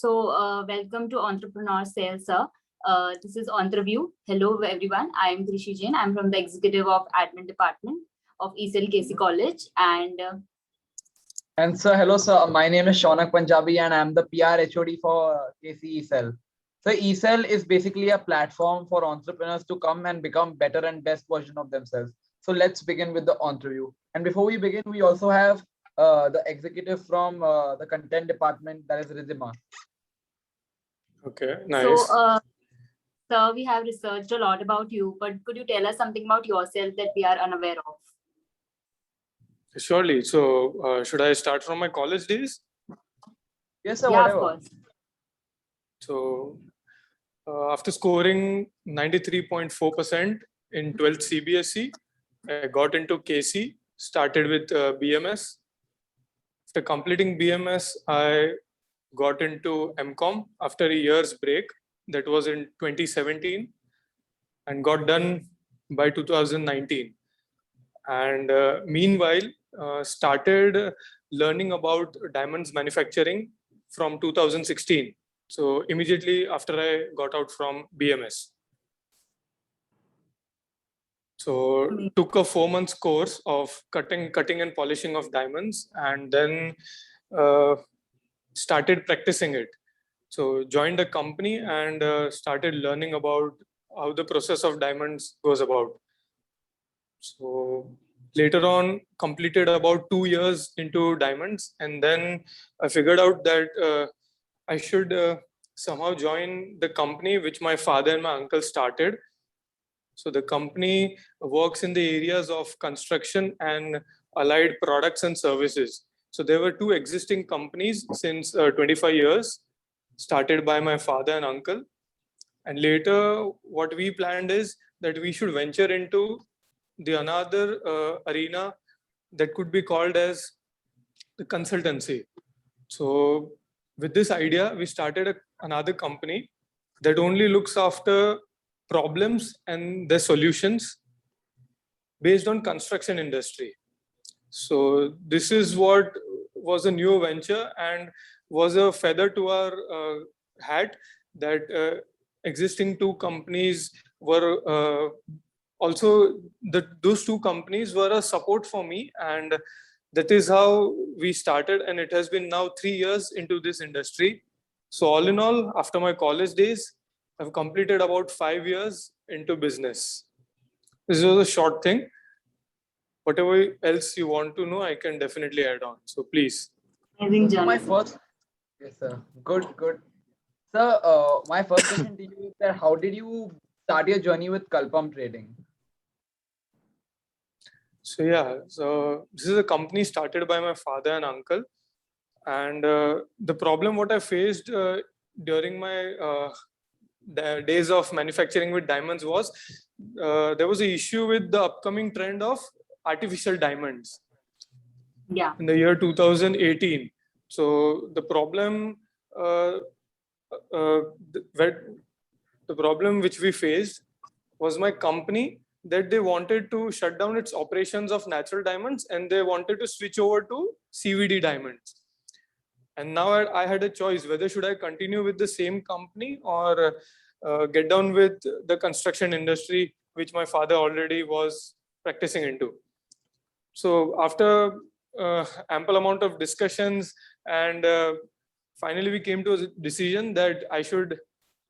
Welcome to Entrepreneur Sales, sir. This is Entreview. Hello, everyone. I am Krishi Jain. I'm from the Executive of Admin Department of ECL KC College. And sir, hello, sir. My name is Shaunak Punjabi and I'm the PR HOD for KC ECL. So ECL is basically a platform for entrepreneurs to come and become better and best version of themselves. So let's begin with the interview. And before we begin, we also have the executive from the content department, that is Rizima. Okay, nice. Sir, we have researched a lot about you, but could you tell us something about yourself that we are unaware of? Surely. So should I start from my college days? Yes, sir. Yeah, Whatever. of course. So after scoring 93.4% in 12th CBSE, I got into KC, started with BMS. After completing BMS, I got into MCOM after a year's break. That was in 2017 and got done by 2019. And meanwhile, started learning about diamonds manufacturing from 2016. So immediately after I got out from BMS. So took a 4 months course of cutting and polishing of diamonds, and then started practicing it. So joined a company and started learning about how the process of diamonds goes about. So later on, completed about 2 years into diamonds, and then I figured out that I should somehow join the company which my father and my uncle started. So the company works in the areas of construction and allied products and services. So there were 2 existing companies since 25 years, started by my father and uncle. And later, what we planned is that we should venture into the another arena that could be called as the consultancy. So with this idea, we started another company that only looks after problems and their solutions based on construction industry. So this is what was a new venture and was a feather to our hat that existing 2 companies were also those 2 companies were a support for me, and that is how we started, and it has been now 3 years into this industry. So all in all, after my college days, I've completed about 5 years into business. This was a short thing. Whatever else you want to know, I can definitely add on. So please. My first, yes, sir. Good. Sir, my first question to you is that how did you start your journey with Kallpam Trading? So yeah, so this is a company started by my father and uncle, and the problem what I faced during my the days of manufacturing with diamonds was there was an issue with the upcoming trend of artificial diamonds. Yeah. In the year 2018. So the problem the problem which we faced was my company that they wanted to shut down its operations of natural diamonds and they wanted to switch over to CVD diamonds. And now I had a choice whether should I continue with the same company or get down with the construction industry, which my father already was practicing into. So after ample amount of discussions and finally we came to a decision that I should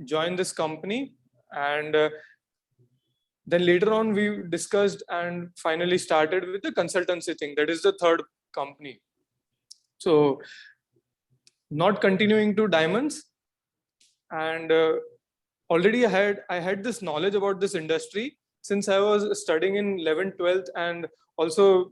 join this company, and then later on we discussed and finally started with the consultancy thing. That is the 3rd company. So not continuing to diamonds, and already I had this knowledge about this industry since I was studying in 11th, 12th, and also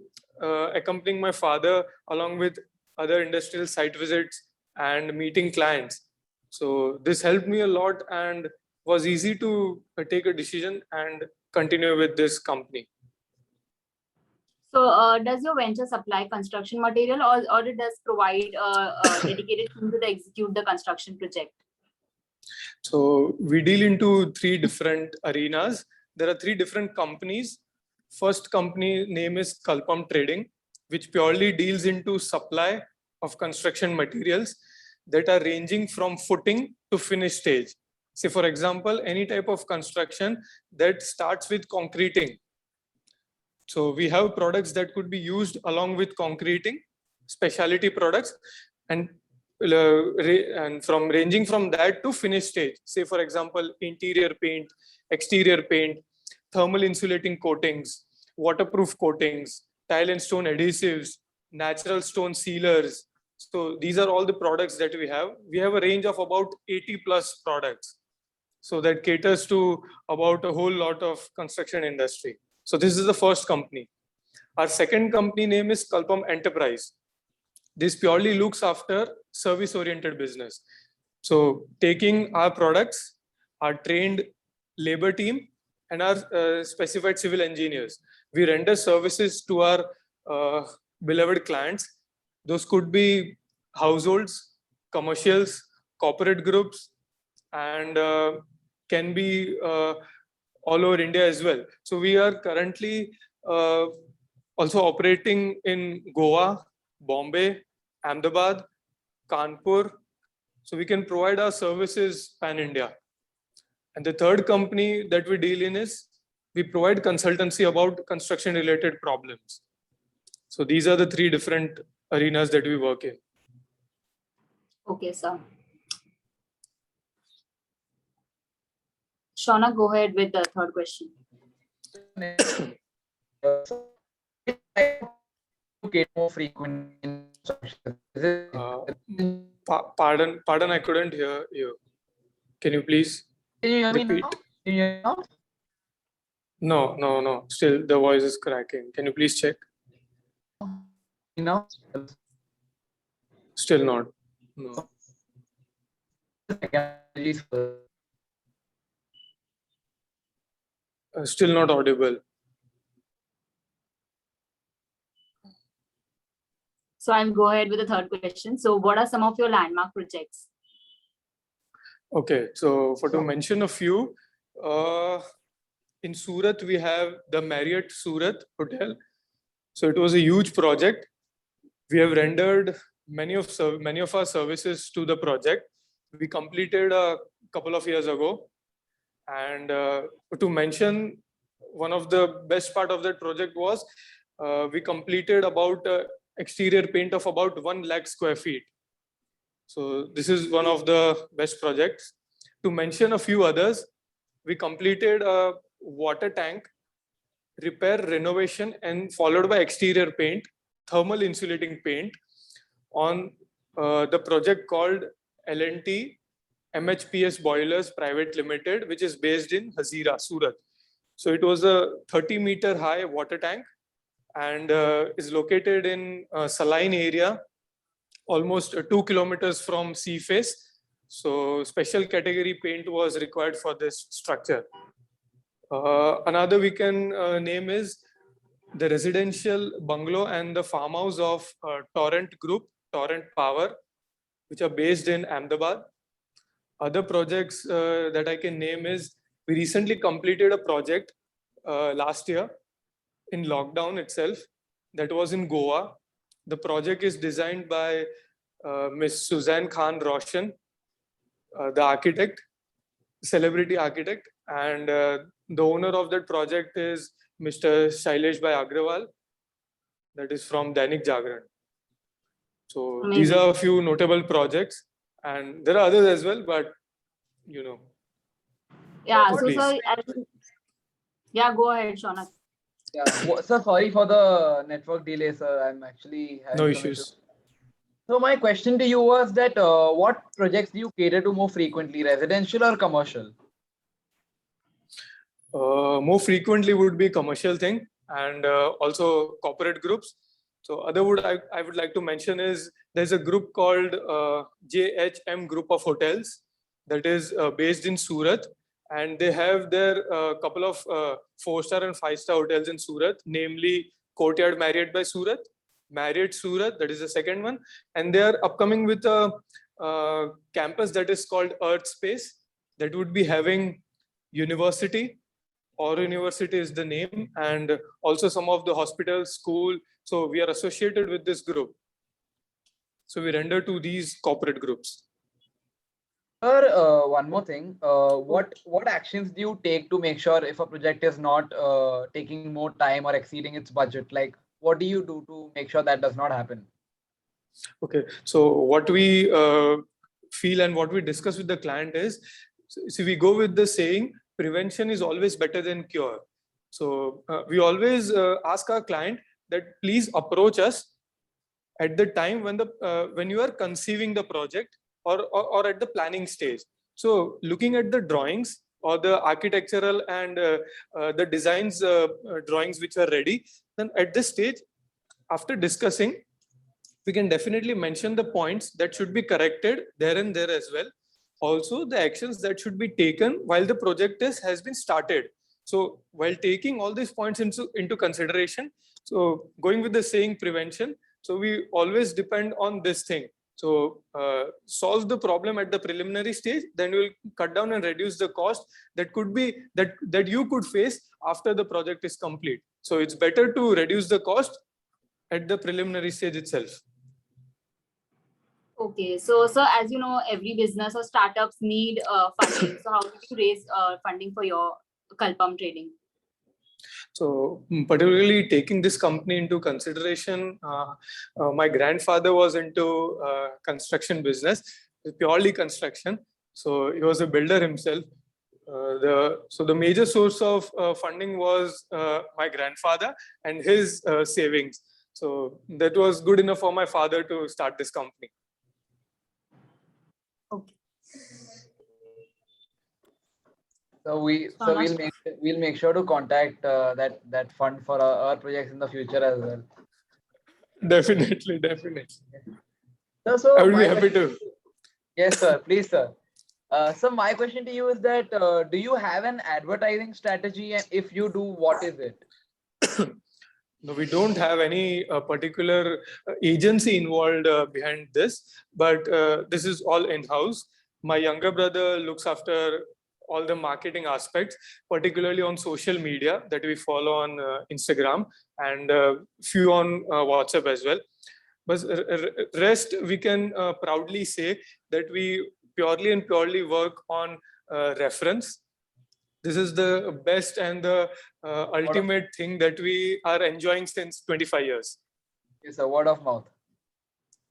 accompanying my father along with other industrial site visits and meeting clients. So this helped me a lot and was easy to take a decision and continue with this company. So does your venture supply construction material or it does provide a dedicated team to execute the construction project? So we deal into 3 different arenas. There are 3 different companies. First company name is Kallpam Trading, which purely deals into supply of construction materials. that are ranging from footing to finish stage. Say, for example, any type of construction that starts with concreting. So we have products that could be used along with concreting, specialty products, and from ranging from that to finish stage. Say, for example, interior paint, exterior paint, thermal insulating coatings, waterproof coatings, tile and stone adhesives, natural stone sealers. So these are all the products that we have. We have a range of about 80 plus products. So that caters to about a whole lot of construction industry. So this is the first company. Our second company name is Kallpam Enterprise. This purely looks after service-oriented business. So taking our products, our trained labor team, and our specified civil engineers, we render services to our beloved clients. Those could be households, commercials, corporate groups, and can be all over India as well. So we are currently also operating in Goa, Bombay, Ahmedabad, Kanpur. So we can provide our services pan-India. And the third company that we deal in is we provide consultancy about construction-related problems. So these are the three different arenas that we work in. Okay, sir. Shauna, go ahead with the third question. More frequent in Pardon, I couldn't hear you. Can you please repeat? Can you hear me now? No. Still, the voice is cracking. Can you please check? No. Still not. No. Still not audible. So I'll go ahead with the third question. So what are some of your landmark projects? Okay, so to mention a few, in Surat, we have the Marriott Surat Hotel. So it was a huge project. We have rendered many of our services to the project. We completed a couple of years ago. And to mention, one of the best part of that project was we completed about exterior paint of about 1 lakh square feet. So this is one of the best projects. To mention a few others, we completed a water tank repair, renovation, and followed by exterior paint, thermal insulating paint on the project called L&T MHPS Boilers Private Limited, which is based in Hazira, Surat. So it was a 30-meter high water tank and is located in Saline area, almost 2 kilometers from sea face. So special category paint was required for this structure. Another we can name is the residential bungalow and the farmhouse of Torrent Group, Torrent Power, which are based in Ahmedabad. Other projects that I can name is we recently completed a project last year in lockdown itself that was in Goa. The project is designed by Miss Suzanne Khan Roshan, the architect, celebrity architect, and the owner of that project is Mr. Shailesh Bhai Agrawal, that is from Dainik Jagran. So Amazing. These are a few notable projects, and there are others as well, but you know. Yeah, So sir, yeah, go ahead, Shauna. Yeah, sir, sorry for the network delay, sir. I'm actually having No some issues. issues. So my question to you was that what projects do you cater to more frequently, residential or commercial? More frequently would be commercial thing and also corporate groups. So I would like to mention is there's a group called JHM Group of Hotels that is based in Surat, and they have their couple of 4-star and 5-star hotels in Surat, namely Courtyard Marriott by Surat, Marriott Surat, that is the second one, and they are upcoming with a campus that is called Earth Space that would be having university. Or University is the name, and also some of the hospitals, school. So we are associated with this group. So we render to these corporate groups. Sir, one more thing. What actions do you take to make sure if a project is not taking more time or exceeding its budget? Like, what do you do to make sure that does not happen? Okay, so what we feel and what we discuss with the client is, so we go with the saying, prevention is always better than cure. So we always ask our client that please approach us at the time when you are conceiving the project or at the planning stage. So looking at the drawings or the architectural and the designs drawings which are ready, then at this stage, after discussing, we can definitely mention the points that should be corrected there and there as well. Also, the actions that should be taken while the project has been started. So while taking all these points into consideration, so going with the saying prevention, so we always depend on this thing. So solve the problem at the preliminary stage, then we'll cut down and reduce the cost that could be that you could face after the project is complete. So it's better to reduce the cost at the preliminary stage itself. Okay, so as you know, every business or startups need funding. So how did you raise funding for your Kallpam trading? So particularly taking this company into consideration, my grandfather was into construction business, purely construction. So he was a builder himself. So the major source of funding was my grandfather and his savings. So that was good enough for my father to start this company. Okay. So we'll make sure to contact that fund for our projects in the future as well. Definitely. So I would be happy to. Yes, sir. Please, sir. So my question to you is that do you have an advertising strategy, and if you do, what is it? No, we don't have any particular agency involved behind this, but this is all in-house. My younger brother looks after all the marketing aspects, particularly on social media that we follow on Instagram and few on WhatsApp as well. But rest, we can proudly say that we purely work on reference. This is the best and the ultimate thing that we are enjoying since 25 years. It's a word of mouth.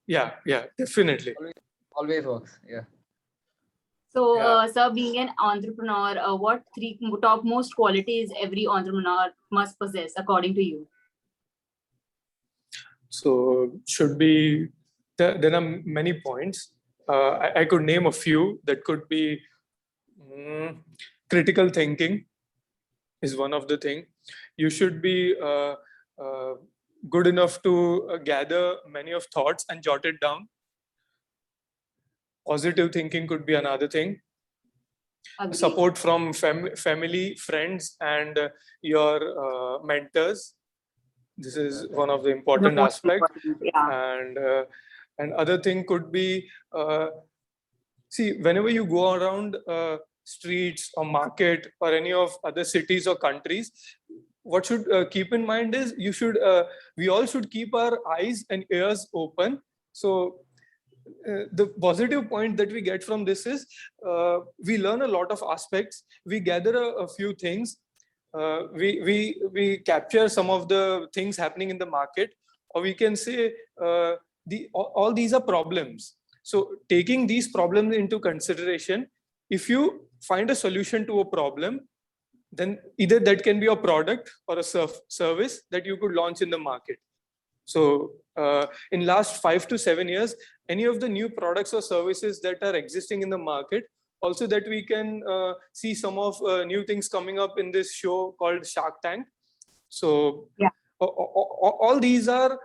Yeah, definitely. Always works. Yeah. So, sir, being an entrepreneur, what three top most qualities every entrepreneur must possess, according to you? So, should be there are many points. I could name a few that could be critical thinking is one of the thing. You should be good enough to gather many of thoughts and jot it down. Positive thinking could be another thing. Agreed. Support from family, friends, and your mentors. This is one of the important aspects. Yeah. And other thing could be, see, whenever you go around streets or market or any of other cities or countries, what should keep in mind is we all should keep our eyes and ears open. So the positive point that we get from this is we learn a lot of aspects. We gather a few things. We capture some of the things happening in the market, or we can say all these are problems. So taking these problems into consideration, if you find a solution to a problem, then either that can be a product or a service that you could launch in the market. So in last 5 to 7 years, any of the new products or services that are existing in the market, also that we can see some of new things coming up in this show called Shark Tank. So yeah. All these are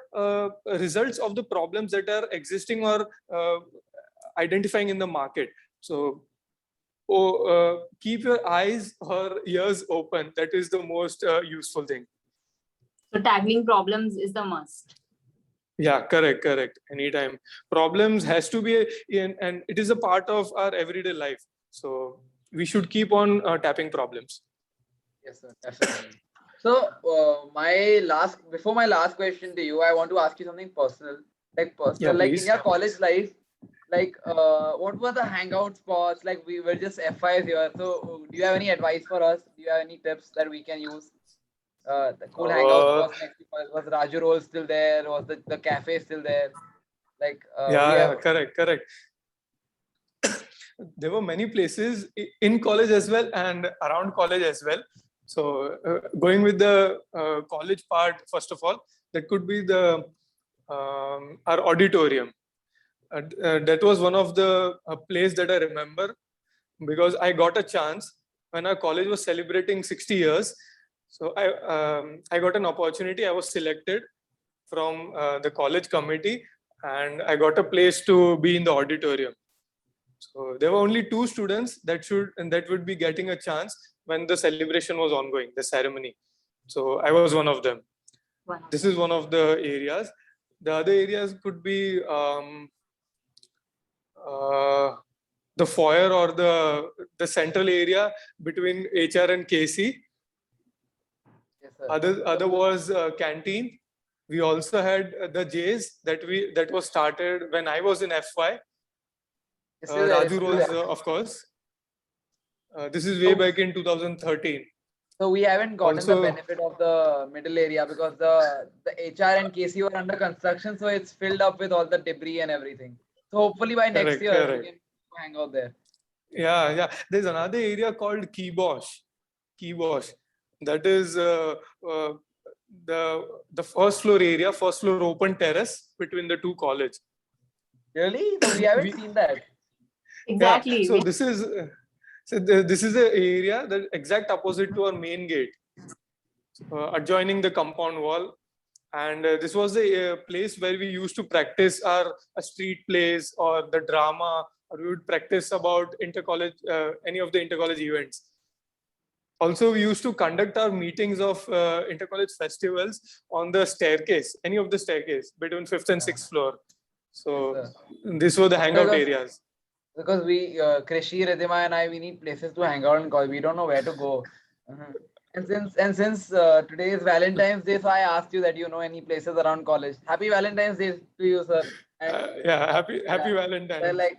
results of the problems that are existing or identifying in the market. So keep your eyes or ears open. That is the most useful thing. So tackling problems is the must. Yeah, correct. Anytime. Problems has to be and it is a part of our everyday life. So we should keep on tapping problems. Yes, sir, definitely. So before my last question to you, I want to ask you something personal. Like, so Yeah, like in please. your college life, like what were the hangout spots? Like we were just F5s here. So do you have any advice for us? Do you have any tips that we can use? The cool hangout Uh, spots next to us. Was Raju Roll still there? Was the cafe still there? Like what do you yeah, have? correct. There were many places in college as well and around college as well. So going with the college part, first of all, that could be the our auditorium. That was one of the place that I remember because I got a chance when our college was celebrating 60 years. So I got an opportunity. I was selected from the college committee, and I got a place to be in the auditorium. So there were only two students that would be getting a chance when the celebration was ongoing, the ceremony. So I was one of them. Wow. This is one of the areas. The other areas could be uh, the foyer or the central area between HR and KC. Yes, sir. Other was canteen. We also had the J's that was started when I was in FY. It's still there. It's Raju still Rolls, there. of course. This is way So, back in 2013. so we haven't gotten the Also, benefit of the middle area because the HR and KC were under construction, so it's filled up with all the debris and everything. So hopefully by next year we correct. can hang out there. Yeah. There's another area called Kibosh. That is the first floor area, first floor open terrace between the two college. Really? So we haven't seen that. Exactly. Yeah. So this is the area that exact opposite to our main gate, adjoining the compound wall. And this was the place where we used to practice our street plays or the drama, or we would practice about any of the intercollege events. Also, we used to conduct our meetings of intercollege festivals on the staircase, any of the staircase between 5th and 6th floor. So Yes, these were the hangout Because- areas. Because we, Krishi, Ridhima, and I, we need places to hang out and call. We don't know where to go. Mhm. And since today is Valentine's Day, so I asked you that you know any places around college. Happy Valentine's Day to you, sir. And Happy well, Valentine's. like,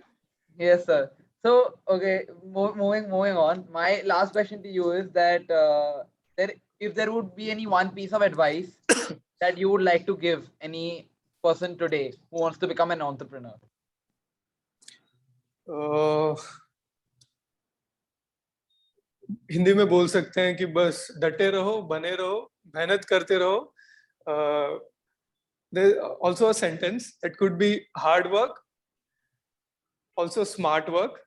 yes, sir. So, okay, moving on. My last question to you is that if there would be any one piece of advice that you would like to give any person today who wants to become an entrepreneur. Hindi में बोल सकते हैं कि बस डटे रहो, बने रहो, मेहनत करते रहो. There's also a sentence that could be hard work, also smart work.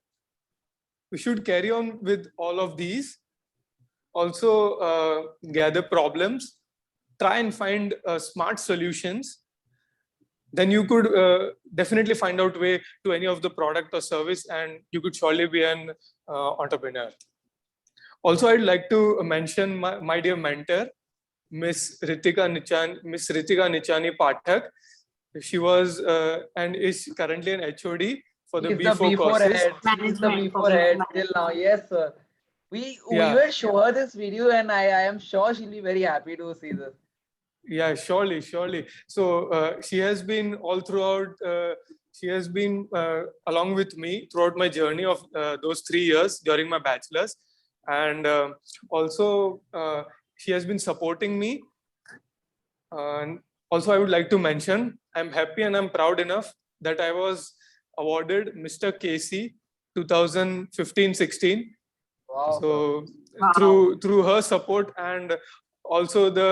We should carry on with all of these. Also gather problems, try and find smart solutions. Then you could definitely find out way to any of the product or service, and you could surely be an entrepreneur. Also, I'd like to mention my dear mentor, Miss Ritika Nichani Pathak. She was and is currently an HOD for the He's B4 the B4 courses. head. He's the Management B4 head till now. Yes, sir. We will show her this video, and I am sure she'll be very happy to see this. Yeah, surely. So she has been all throughout. She has been along with me throughout my journey of those 3 years during my bachelor's, and also she has been supporting me. And also, I would like to mention, I'm happy and I'm proud enough that I was awarded Mr. KC 2015-16. Wow. So Wow. through her support and also the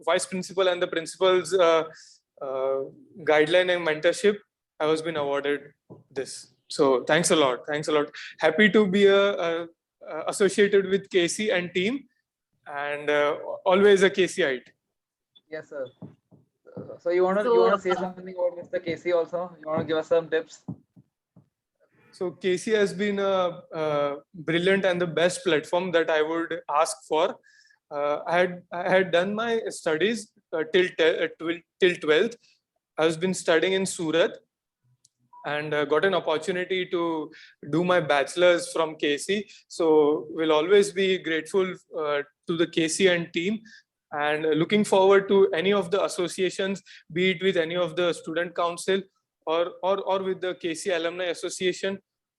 vice principal and the principal's guideline and mentorship, I was been awarded this. So thanks a lot. Happy to be associated with KC and team, and always a KCite. Yes, sir. So you wanna say something about Mr. Casey also? You wanna give us some tips? So KC has been a brilliant and the best platform that I would ask for. I had done my studies till 12th. I was been studying in Surat and got an opportunity to do my bachelor's from KC. So we'll always be grateful to the KC and team and looking forward to any of the associations, be it with any of the student council or with the KC Alumni Association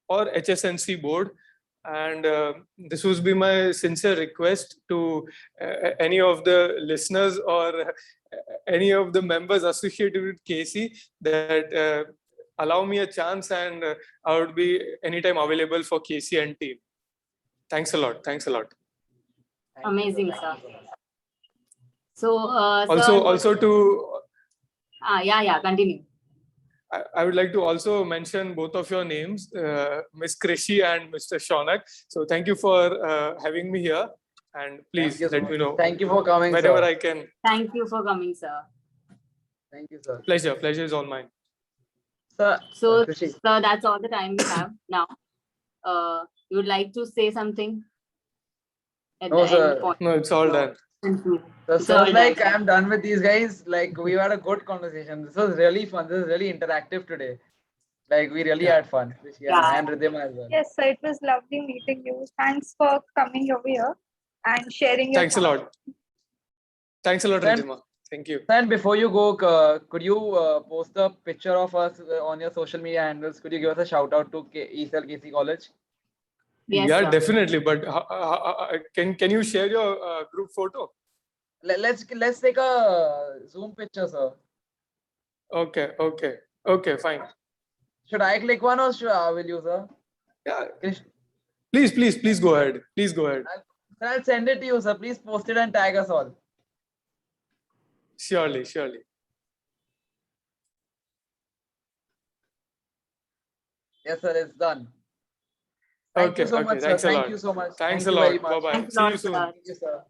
or HSNC board. And this would be my sincere request to any of the listeners or any of the members associated with KC that allow me a chance, and I would be anytime available for KC and team. Thanks a lot. Thanks a lot. Amazing, sir. So, Also to yeah, continue. I would like to also mention both of your names, Ms. Krishi and Mr. Shaunak. So thank you for having me here, and please let me know. Thank you for coming, whenever sir. I can. Thank you for coming, sir. Thank you, sir. Pleasure is all mine. Sir, So, Krishi. sir, that's all the time we have now. You would like to say something at No, the sir. end point? No, it's all done. Thank you. So, It's sir, all like done. I'm done with these guys. Like we had a good conversation. This was really fun. This is really interactive today. Like we really Yeah. had fun. Yeah. And Ridhima as well. Yes, sir, it was lovely meeting you. Thanks for coming over here and sharing your Thanks a lot. Thanks a lot, Then- Ridhima. Thank you. And before you go, could you post a picture of us on your social media handles? Could you give us a shout out to ESL KC College? Yes, Yeah, sir. definitely. But can you share your group photo? Let's take a Zoom picture, sir. Okay, fine. Should I click one or will you, sir? Yeah, Krish- please go ahead. Please go ahead. Sir, I'll send it to you, sir. Please post it and tag us all. Surely. Yes, sir. It's done. Thank you so much, sir. Thanks a Thank lot. you so much. Thanks Thank a you very lot. much. Bye bye. Thanks a See you lot, soon. sir. Thank you, sir.